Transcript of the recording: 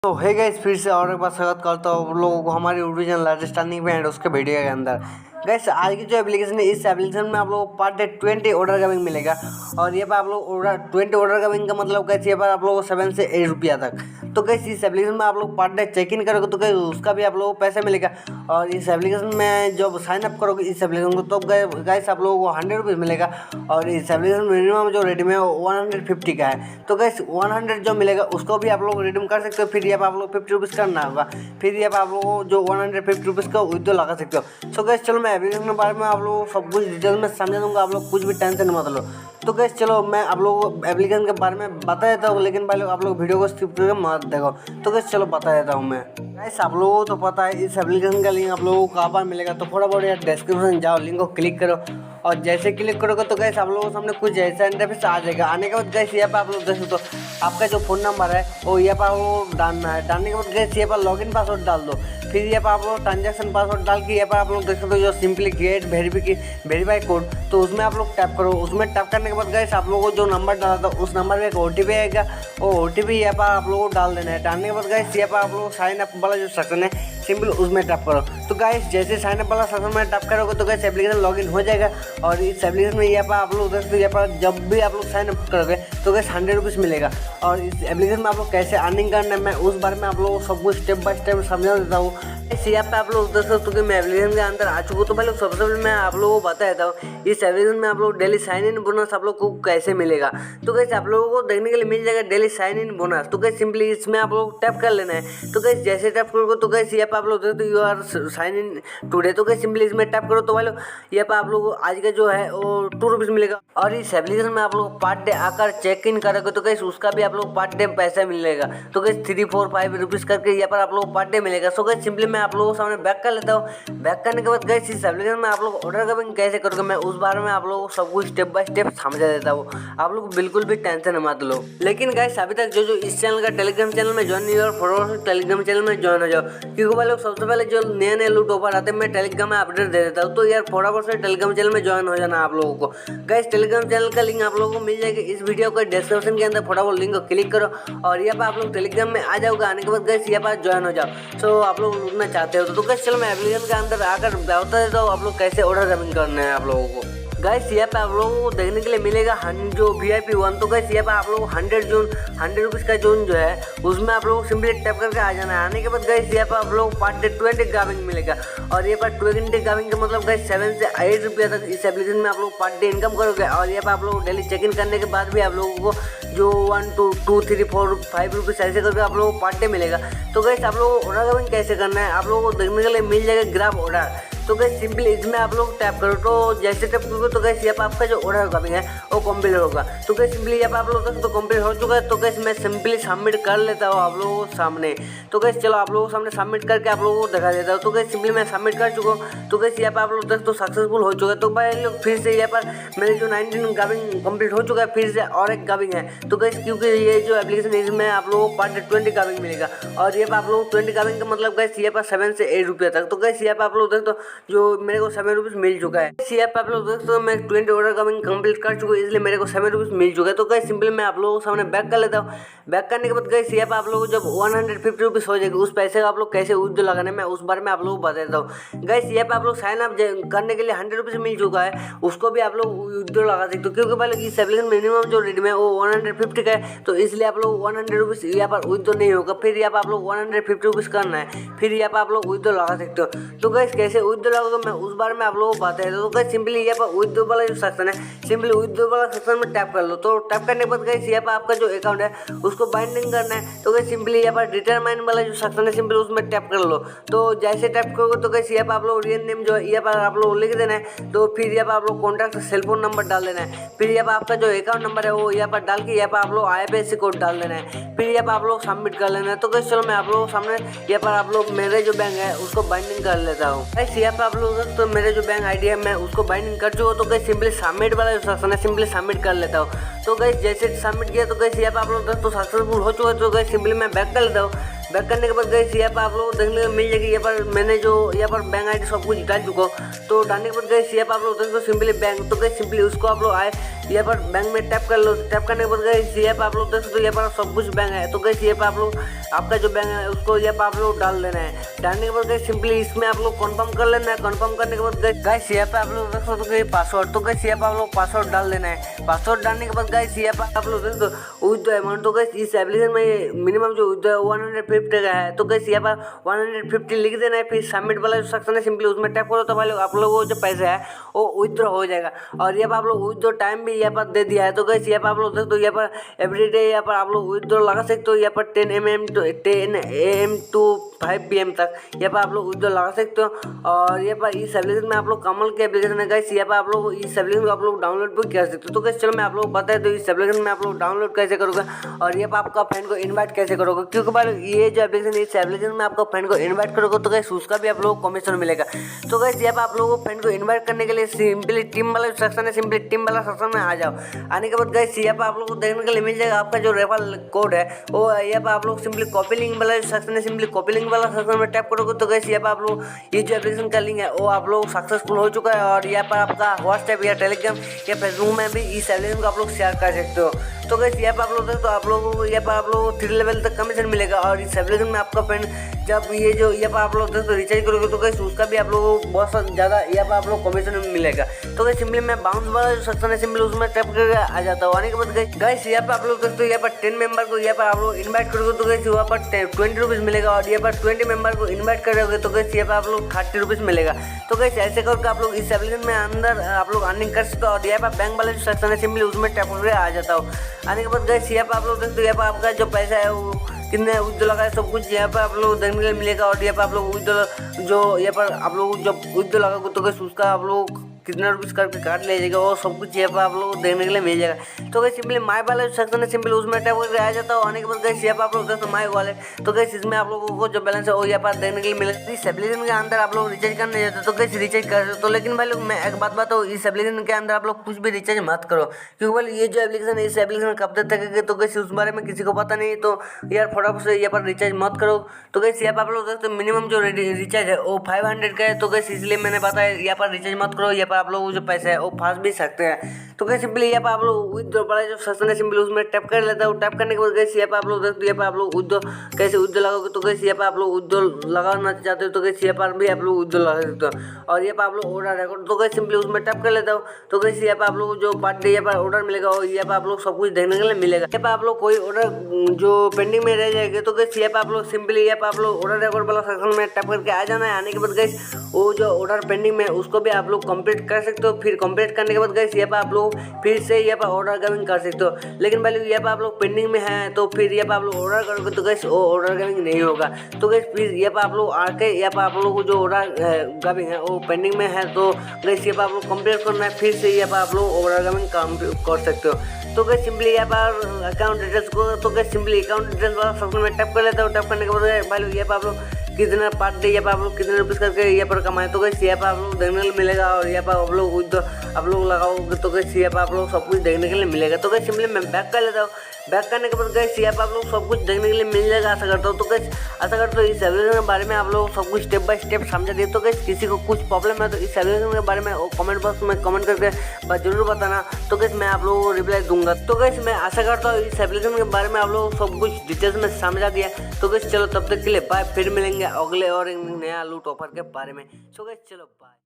तो है गाइस, फिर से और एक बार स्वागत करता हूँ आप लोगों को हमारी ओरिजिनल राजस्थानी बैंड उसके वीडियो के अंदर। गाइस आज की जो एप्लीकेशन है, इस एप्लीकेशन में आप लोगों को पर डे 20 ऑर्डर कमिंग मिलेगा। और ये पर आप लोग 20 ऑर्डर कमिंग का मतलब गाइस ये पर आप लोगों को 7 से 8 रुपया तक। तो गाइस इस एप्लीकेशन में आप लोग पर डे चेक इन करोगे तो गाइस उसका भी आप लोगों को पैसा मिलेगा। और इस एप्लीकेशन में जब साइन अप करोगे इस एप्लीकेशन को तो गाइस आप लोगों को 100 रुपीज़ मिलेगा। और इस एप्लीकेशन मिनिमम जो रिडीम है वो 150 का है। तो गाइस 100 जो मिलेगा उसको भी आप लोग रिडीम कर सकते हो। फिर यहाँ पर आप लोग 50 रुपीज़ करना होगा। फिर यहाँ पर आप लोगों को जो 150 रुपीज़ का विड्रॉ लगा सकते हो। सो गाइस चलो मैं एप्लीकेशन के बारे में आप लोगों को सब कुछ डिटेल में समझा दूंगा, आप लोग कुछ भी टेंशन मत लो। तो गाइस चलो मैं आप लोगों को एप्लीकेशन के बारे में बता देता हूँ, लेकिन पहले आप लोग वीडियो को स्किप करके मत देखो। तो गाइस चलो बता देता हूँ मैं। गाइस आप लोगों को तो पता है इस एप्लीकेशन का लिंक आप लोगों को कहाँ पर मिलेगा, तो थोड़ा बहुत यार डिस्क्रिप्शन जाओ, लिंक को क्लिक करो। और जैसे क्लिक करोगे तो गाइस आप लोगों के सामने कुछ ऐसा इंटरफेस आ जाएगा। आने के बाद गाइस यहाँ पर आप लोग देख सकते हो आपका जो फ़ोन नंबर है वो यहाँ पर वो डालना है। डालने के बाद गाइस यहाँ पर लॉगिन पासवर्ड डाल दो। फिर यहाँ पर आप लोग ट्रांजेक्शन पासवर्ड डाल के यहाँ पर आप लोग देख सकते हो जो सिंपली गेट वेरीफाई कोड, तो उसमें आप लोग टैप करो। उसमें टैप करने के बाद गाइस आप लोगों को जो नंबर डाला था उस नंबर में एक OTP आएगा। वो OTP यहाँ पर आप लोगों को डाल देना है। डालने के बाद गाइस यहाँ पर आप लोग साइन अप वाला जो सेक्शन है सिंपल उसमें टैप करो। तो गाइस जैसे साइन अप वाला सेक्शन में टैप करोगे तो गाइस एप्लीकेशन लॉगिन हो जाएगा। और इस एप्लीकेशन में यहाँ पर आप लोग देख सकते हो यहाँ पर जब भी आप लोग साइन अप करोगे तो गाइस 100 रुपीज़ मिलेगा। और इस एप्लीकेशन में आप लोग कैसे अर्निंग करना है मैं उस बारे में आप लोगों को सब कुछ स्टेप बाय स्टेप समझा देता हूँ। इस यहाँ पे आप लोग देख सकते हो कि मैं एप्लीकेशन के अंदर आ चुका हूँ। तो पहले सबसे पहले मैं आप लोगों को बता देता हूँ इस एप्लीकेशन में आप लोग डेली साइन इन बोनस आप लोग को कैसे मिलेगा। तो गाइस आप लोगों को देखने के लिए मिल जाएगा डेली साइन इन बोनस। तो गाइस सिंपली इसमें आप लोग टैप कर लेना है। तो गाइस जैसे टैप करोगे तो गाइस यहाँ पे आप लोग देखते हो you are sign in today. तो गाइस सिंपली इसमें टैप करो तो भाई यहाँ पे आप लोग को आज का जो है वो 2 रुपीज़ मिलेगा। और इस एप्लीकेशन में आप लोग पर डे आकर चेक इन करोगे तो गाइस उसका भी आप लोग पर डे पैसा मिलेगा। तो गाइस 3, 4, 5 रुपीज़ करके यहाँ पर आप लोग पर डे मिलेगा। सो गाइस सिंपली मैं आप लोगों के सामने बैक कर लेता हूँ। बैक करने के बाद गाइस इस एप्लीकेशन में आप लोग ऑर्डर कमिंग कैसे करोगे मैं उस बारे में आप लोगों को सब कुछ स्टेप बाय स्टेप समझा देता हूँ। आप लोग बिल्कुल भी टेंशन मत लो। लेकिन गाइस अभी तक जो इस चैनल का टेलीग्राम चैनल में ज्वाइन नहीं हुआ, फॉलोअर्स टेलीग्राम चैनल में ज्वाइन हो जाओ। क्योंकि भाई लोग सबसे पहले जो नए लूट ऑफर आते हैं मैं टेलीग्राम में अपडेट दे देता हूँ। तो यार फटाफट से टेलीग्राम चैनल में ज्वाइन हो जाना आप लोगों को। गाइस टेलीग्राम चैनल का लिंक आप लोगों को मिल जाएगा इस वीडियो के डिस्क्रिप्शन के अंदर। फटाफट लिंक को क्लिक करो और यहाँ पर आप लोग टेलीग्राम में आ जाओगे। आने के बाद गाइस यहाँ पर ज्वाइन हो जाओ। सो आप लोग लूटना चाहते हो तो गाइस चलो मैं एप्लीकेशन के अंदर आकर बता देता हूँ आप लोग कैसे ऑर्डर कमिंग करना है आप लोगों को। गाइस यहाँ पे आप लोगों को देखने के लिए मिलेगा जो VIP 1। तो गाइस यहाँ पे आप लोग 100 रुपीज़ का जोन जो है उसमें आप लोग सिंपली टैप करके आ जाना है। आने के बाद गाइस यहाँ पे आप लोग पर डे 20 गाविंग मिलेगा। और ये पर 20 गाविंग का मतलब गाइस 7 से 8 रुपया तक इस एप्लीकेशन में आप लोग पर डे इनकम करोगे। और यहाँ पे आप लोग डेली चेक इन करने के बाद भी आप लोगों को जो 1, 2, 3, 4, 5 रुपीज़ ऐसे करके आप लोगों को पर डे मिलेगा। तो गाइस आप लोगों को ऑर्डर कमिंग कैसे करना है आप लोगों को देखने के लिए मिल जाएगा ग्राफ ऑर्डर। तो गाइस सिंपली इसमें आप लोग टैप करो। तो जैसे टैप करोगे तो गाइस यहाँ पर आपका जो ऑर्डर कमिंग है वो कंप्लीट होगा। तो गाइस सिंपली यहाँ पर आप लोग तो कंप्लीट हो चुका है। तो गाइस मैं सिंपली सबमिट कर लेता हूँ आप लोगों को सामने। तो गाइस चलो आप लोगों को सामने सबमिट करके आप लोगों को दिखा देता हूँ। तो गाइस सिंपली मैं सबमिट कर चुका हूँ। तो गाइस यहाँ पर आप लोग देख तो सक्सेसफुल हो चुका है। तो भाई लोग फिर से यहाँ पर मेरे जो 19 गाविंग कंप्लीट हो चुका है, फिर से और एक गाविंग है। तो गाइस क्योंकि ये जो एप्लीकेशन है इसमें आप लोगों को पर डे 20 गाविंग मिलेगा। और ये पर आप लोग 20 गाविंग का मतलब गाइस यहाँ पर 7 से 8 रुपया तक। तो गाइस यहाँ पर आप लोग देख तो जो मेरे को 7 रुपीज़ मिल चुका है। यहाँ पे आप लोग देख तो मैं 20 ऑर्डर कमिंग कंप्लीट कर चुका हूँ, इसलिए मेरे को 7 रुपीज़ मिल चुका है। तो गाइस सिंपली मैं आप लोगों को सामने बैक कर लेता हूँ। बैक करने के बाद गाइस यहाँ पे आप लोगों को जब 150 रुपीज़ हो जाएगी उस पैसे का आप लोग कैसे विड्रॉ लगाना है मैं उस बारे में आप लोगों को बता देता हूँ। गाइस यहाँ पे आप लोग साइन अप करने के लिए 100 रुपीज़ मिल चुका है, उसको भी आप लोग विड्रॉ लगा सकते हो। क्योंकि पहले इस एप्लीकेशन मिनिमम जो रिडीम है वो 150 का है, तो इसलिए आप लोग 100 रुपीज़ यहाँ पर विड्रॉ नहीं होगा। फिर यहाँ पर आप लोग 150 रुपीज़ करना है, फिर यहाँ पर आप लोग विड्रॉ लगा सकते हो। तो गाइस कैसे विड्रॉ लगाओगे मैं उस बारे में आप लोगों को बता देता हूँ। तो गाइस सिंपली यहाँ पर विड्रॉ वाला जो सेक्शन है सिंपली विड्रॉ वाला सेक्शन में टैप कर लो। तो टैप करने के बाद गाइस यहाँ पर आपका जो अकाउंट है उसको बाइंडिंग करना है। तो गाइस सिंपली यहाँ पर डिटरमाइन वाला जो सेक्शन है सिंपली उसमें टैप कर लो। तो जैसे टैप करोगे तो गाइस यहाँ पर आप लोग रियल नेम जो है यहाँ पर आप लोग लिख देना है। तो फिर यहाँ पर आप लोग कॉन्टैक्ट सेल फोन नंबर डाल देना है। फिर यहाँ पर आपका जो अकाउंट नंबर है वो यहाँ पर डाल के यहाँ पर आप लोग IFSC कोड डाल देना है। फिर यहाँ पर आप लोग सबमिट कर लेना है। तो गाइस चलो मैं आप लोगों के सामने यहाँ पर आप लोग मेरे जो बैंक है उसको बाइंडिंग कर लेता हूँ। गाइस यहाँ पर आप लोग तो मेरे जो बैंक ID है मैं उसको बाइंडिंग कर चुका हूँ। तो गाइस सिंपली सबमिट वाला जो सेक्शन है सिंपली सबमिट कर लेता हूँ। तो गाइस जैसे सबमिट किया तो गाइस यहाँ पर आप लोग तो सक्सेसफुल हो चुका है। तो गाइस सिंपली मैं बैक कर लेता हूँ। बैक करने के बाद गाइस यहाँ पर आप लोग देखने को मिल जाएगी। यहाँ पर मैंने जो यहाँ पर बैंक आईडी सब कुछ डाल चुका हूँ। तो डालने के बाद गाइस यहाँ पर आप लोग देख सकते हो सिंपली बैंक। तो गाइस सिंपली उसको आप लोग आए यहाँ पर बैंक में टैप कर लो। टैप करने के बाद गाइस यहाँ पर आप लोग देख सकते हो यहाँ पर सब कुछ बैंक है। तो गाइस यहाँ पर आप लोग आपका जो बैंक है उसको यहाँ पर आप लोग डाल देना है। डालने के बाद गाइस सिंपली इसमें आप लोग कंफर्म कर लेना है। कंफर्म करने के बाद गाइस यहाँ पे आप लोग देख सकते हो पासवर्ड। तो गाइस यहाँ पे आप लोग पासवर्ड डाल देना है। पासवर्ड डालने के बाद गाइस यहाँ पे आप लोग देख सकते हो विथड्रॉ अमाउंट। तो गाइस इस एप्लीकेशन में मिनिमम जो विथड्रॉ 150 का है। तो गाइस यहाँ पर 150 लिख देना है। फिर सबमिट वाला जो सेक्शन है सिंपली उसमें टैप करो तो भाई आप लोगों को जो पैसा है वो विथड्रॉ हो जाएगा। और यहाँ पर आप लोग विथड्रॉ टाइम भी यहाँ पर दे दिया है। तो गाइस यहाँ पर आप लोग देख सकते हो यहाँ पर एवरीडे यहाँ पर आप लोग विथड्रॉ लगा सकते हो। यहाँ पर 10 AM to 5 PM तक यहाँ पर आप लोग विथड्रॉ लगा सकते हो। और यहाँ पर इस एप्लीकेशन में आप लोग कमल के एप्लीकेशन है गाइस। यहाँ पर आप लोग इस एप्लीकेशन को आप लोग डाउनलोड भी कर सकते हो। तो गाइस चलो मैं आप लोग बताए तो इस एप्लीकेशन में आप लोग डाउनलोड कैसे करोगे और यहाँ पर आपका फ्रेंड को इनवाइट कैसे करोगे। क्योंकि भाई ये जो एप्लीकेशन इस एप्लीकेशन में आपका फ्रेंड को इनवाइट करोगे तो गाइस उसका भी आप लोगों को कमीशन मिलेगा। तो गाइस यहाँ पर आप लोगों को फ्रेंड को इनवाइट करने के लिए सिंपली टीम वाला सेक्शन है सिंपली टीम वाला सेक्शन में आ जाओ। आने के बाद गाइस यहाँ पर आप लोगों को देखने के लिए मिल जाएगा आपका जो रेफरल कोड है वो यहाँ पर आप लोग सिंपली कॉपी लिंक वाला सेक्शन है सिंपली कॉपी लिंक वाला सेक्शन में टैप करोगे तो गाइस यहाँ पर आप लोग ये जो एप्लीकेशन का लिंक है वो आप लोग सक्सेसफुल हो चुका है। और यहाँ पर आपका व्हाट्सएप या टेलीग्राम या फेसबुक में भी इस एप्लीकेशन को आप लोग शेयर कर सकते हो। तो गाइस यहाँ पर आप लोग तो आप लोगों को यहाँ पर आप लोगों को 3 लेवल तक कमीशन मिलेगा। और इस एप्लीकेशन में आपका फ्रेंड जब ये जो यहाँ पर आप लोग तो रिचार्ज करोगे तो गाइस उसका भी आप लोगों को बहुत ज़्यादा यहाँ पर आप लोग कमीशन मिलेगा। तो गाइस सिंपली मैं बाउंस वाला जो सेक्शन है सिंपली उसमें टैप करके आ जाता हूँ। आने के बाद गाइस यहाँ पर आप लोग दोस्तों यहाँ पर 10 मेंबर को यहाँ पर आप लोग इन्वाइट करोगे तो गाइस वहाँ पर 20 रुपीज़ मिलेगा। और यहाँ पर 20 मेंबर को इन्वाइट करोगे तो गाइस यहाँ पर आप लोग 30 रुपीज़ मिलेगा। तो गाइस ऐसे करके आप लोग इस एप्लीकेशन में अंदर आप लोग अर्निंग कर सकते हो। और यहाँ पर बैंक वाला जो सेक्शन है सिंपली उसमें टैप करके आ जाता हूँ। आने के बाद गाइस यहाँ पर आप लोग देखते हो यहाँ पर आपका जो पैसा है वो कितने विथड्रॉ लगा है सब कुछ यहाँ पर आप लोग देखने के लिए मिलेगा। और यहाँ पर आप लोग विथड्रॉ जो यहाँ पर आप लोग जब विथड्रॉ लगाओगे तो गाइस उसका आप लोग कितना रुपीज़ करके काट लिया जाएगा और सब कुछ यहाँ पर आप लोग देखने के लिए मिल जाएगा। तो गाइस सिंपली माई वाला जो सेक्शन है सिंपली उसमें टैप करके आ जाता है। आने के बाद गाइस यहाँ पर आप लोग देखते हो माई वॉलेट। तो गाइस इसमें आप लोगों को जो बैलेंस है वो यहाँ पर देखने के लिए मिलेगा। इस एप्लीकेशन के अंदर आप लोग रिचार्ज करने जाते तो गाइस रिचार्ज कर सकते हो। लेकिन भाई लोग मैं एक बात बताऊँ इस एप्लीकेशन के अंदर आप लोग कुछ भी रिचार्ज मत करो। क्योंकि भाई ये जो एप्लीकेशन है इस एप्लीकेशन कब तक तक तो गाइस उस बारे में किसी को पता नहीं। तो यार फटाफट से यहाँ पर रिचार्ज मत करो। तो गाइस यहाँ पर आप लोग देखते हो मिनिमम जो रिचार्ज है वो 500 का है। तो गाइस इसलिए मैंने बताया यहाँ पर रिचार्ज मत करो। यहाँ पर आप लोग जो पैसा है वो फंस भी सकते हैं। तो गाइस सिंपली यहाँ पर आप लोग विथड्रॉ वाला जो सेक्शन है सिंपली उसमें टैप कर लेता हूँ। टैप करने के बाद गाइस यहाँ पर आप लोग देखते हो यहाँ पर आप लोग विथड्रॉ कैसे विथड्रॉ लगाओगे। तो गाइस यहाँ पर आप लोग विथड्रॉ लगाना चाहते हो तो गाइस यहाँ पर भी आप लोग विथड्रॉ लगा सकते हो। और यहाँ पर आप लोग ऑर्डर रिकॉर्ड तो गाइस सिंपली उसमें टैप कर लेता हूँ। तो गाइस यहाँ पर आप लोग जो पर डे यहाँ पर ऑर्डर मिलेगा और यहाँ पर आप लोग सब कुछ देखने के लिए मिलेगा। यहाँ पर आप लोग कोई ऑर्डर जो पेंडिंग में रह जाएगा तो गाइस यहाँ पर आप लोग सिंपली यहाँ पर आप लोग ऑर्डर रिकॉर्ड वाला सेक्शन में टैप करके आ जाना है। आने के बाद गाइस वो जो ऑर्डर पेंडिंग में उसको भी आप लोग कंप्लीट कर सकते हो। फिर कंप्लीट करने के बाद गाइस यहाँ पर आप लोग फिर से यहाँ पर ऑर्डर गविंग कर सकते हो। लेकिन भाई यहाँ पर आप लोग पेंडिंग में है तो फिर यहाँ पर आप लोग ऑर्डर करोगे तो गाइस वो ऑर्डर गविंग नहीं होगा। तो गाइस फिर यहाँ पर आप लोग आके यहाँ पर आप लोगों को जो ऑर्डर गविंग है वो पेंडिंग में है तो गाइस यहाँ पर आप लोग कंप्लीट करना है। फिर से यहाँ पर आप लोग ऑर्डर गविंग कर सकते हो। तो गाइस सिंपली यहाँ पर अकाउंट डिटेल्स को तो गाइस सिंपली अकाउंट डिटेल्स वाला सेक्शन में टैप कर लेता हूँ। टैप करने के बाद भाई यहाँ पर आप लोग कितना पर डे यहाँ पर आप लोग कितने रुपीज़ करके यहाँ पर कमाए तो गाइस यहाँ पर आप लोग देखने के लिए मिलेगा। और यहाँ पर आप लोग आप लोग लगाओगे तो गाइस यहाँ पर आप लोग सब कुछ देखने के लिए मिलेगा। तो गाइस सिंपली मैं बैक कर लेता हूँ। बैक करने के बाद गाइस यहाँ पर आप लोग सब कुछ देखने के लिए मिल जाएगा आशा करता हूँ। तो गाइस आशा करता हूँ इस एप्लीकेशन के बारे में आप लोग सब कुछ स्टेप बाय स्टेप समझा दिए। तो गाइस किसी को कुछ प्रॉब्लम है तो इस एप्लीकेशन के बारे में कमेंट बॉक्स में कमेंट करके जरूर बताना। तो गाइस मैं आप लोगों को रिप्लाई दूंगा। तो गाइस मैं आशा करता हूँ इस एप्लीकेशन के बारे में आप लोग सब कुछ डिटेल्स में समझा दिया। तो गाइस चलो तब तक के लिए बाय। फिर मिलेंगे अगले और एक नया लूट ऑफर के बारे में। सो गाइस चलो बाय।